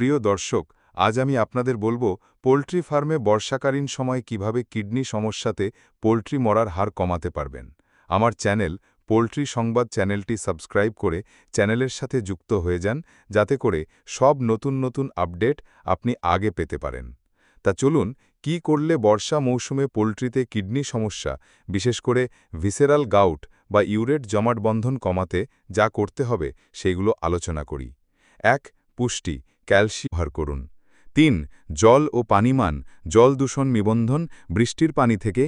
প্রিয় দর্শক, আজ আমি আপনাদের বলবো পোল্ট্রি ফার্মে বর্ষাকালীন সময় কিভাবে কিডনি সমস্যাতে পোল্ট্রি মরার হার কমাতে পারবেন। আমার চ্যানেল পোল্ট্রি সংবাদ চ্যানেলটি সাবস্ক্রাইব করে চ্যানেলের সাথে যুক্ত হয়ে যান, যাতে করে সব নতুন নতুন আপডেট আপনি আগে পেতে পারেন। তা চলুন, কি করলে বর্ষা মৌসুমে পোল্ট্রিতে কিডনি সমস্যা, বিশেষ করে ভিসেরাল গাউট বা ইউরেট জমাট বন্ধন কমাতে যা করতে হবে সেগুলো আলোচনা করি। ১. পুষ্টি, ক্যালসিয়াম ব্যবহার করুন। ৩. জল ও পানিমান, জল দূষণ নিবন্ধন, বৃষ্টির পানি থেকে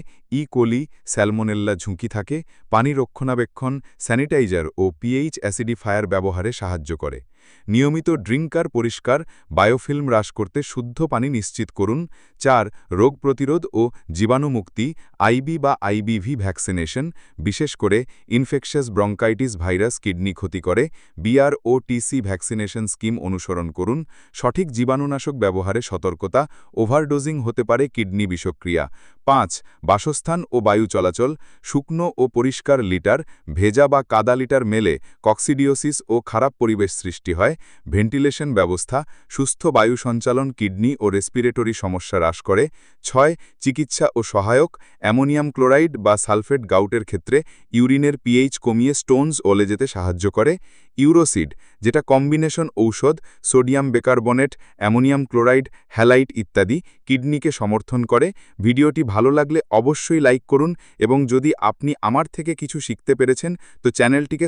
কোলি, স্যালমোনেল্লা ঝুঁকি থাকে, পানি রক্ষণাবেক্ষণ, স্যানিটাইজার ও পিএইচ অ্যাসিডিফায়ার ব্যবহারে সাহায্য করে। নিয়মিত ড্রিঙ্কার পরিষ্কার, বায়োফিল্ম হ্রাস করতে শুদ্ধ পানি নিশ্চিত করুন। ৪. রোগ প্রতিরোধ ও জীবাণুমুক্তি, আইবি বা আইবিভি ভ্যাকসিনেশন, বিশেষ করে ইনফেকশাস ব্রঙ্কাইটিস ভাইরাস কিডনি ক্ষতি করে, বিআরওটিসি ভ্যাকসিনেশন স্কিম অনুসরণ করুন। সঠিক জীবাণুনাশক ব্যবহারে সতর্কতা, ওভারডোজিং হতে পারে কিডনি বিষক্রিয়া। ৫. বাসস্থান ও বায়ু চলাচল, শুকনো ও পরিষ্কার লিটার, ভেজা বা কাদা লিটার মেলে কক্সিডিওসিস ও খারাপ পরিবেশ সৃষ্টি হয়। ভেন্টিলেশন ব্যবস্থা, সুস্থ বায়ু সঞ্চালন কিডনি ও রেসপিরেটরি সমস্যা হ্রাস করে। ৬. চিকিৎসা ও সহায়ক, অ্যামোনিয়াম ক্লোরাইড বা সালফেট গাউটের ক্ষেত্রে ইউরিনের পিএইচ কমিয়ে স্টোনস ওলে যেতে সাহায্য করে। ইউরোসিড, যেটা কম্বিনেশন ঔষধ, সোডিয়াম বেকার্বনেট, অ্যামোনিয়াম ক্লোরাইড, হ্যালাইট ইত্যাদি, কিডনিকে সমর্থন করে। ভিডিওটি ভালো লাগলে অবশ্যই লাইক করুন এবং যদি আপনি আমার থেকে কিছু শিখতে পেরেছেন তো চ্যানেলটিকে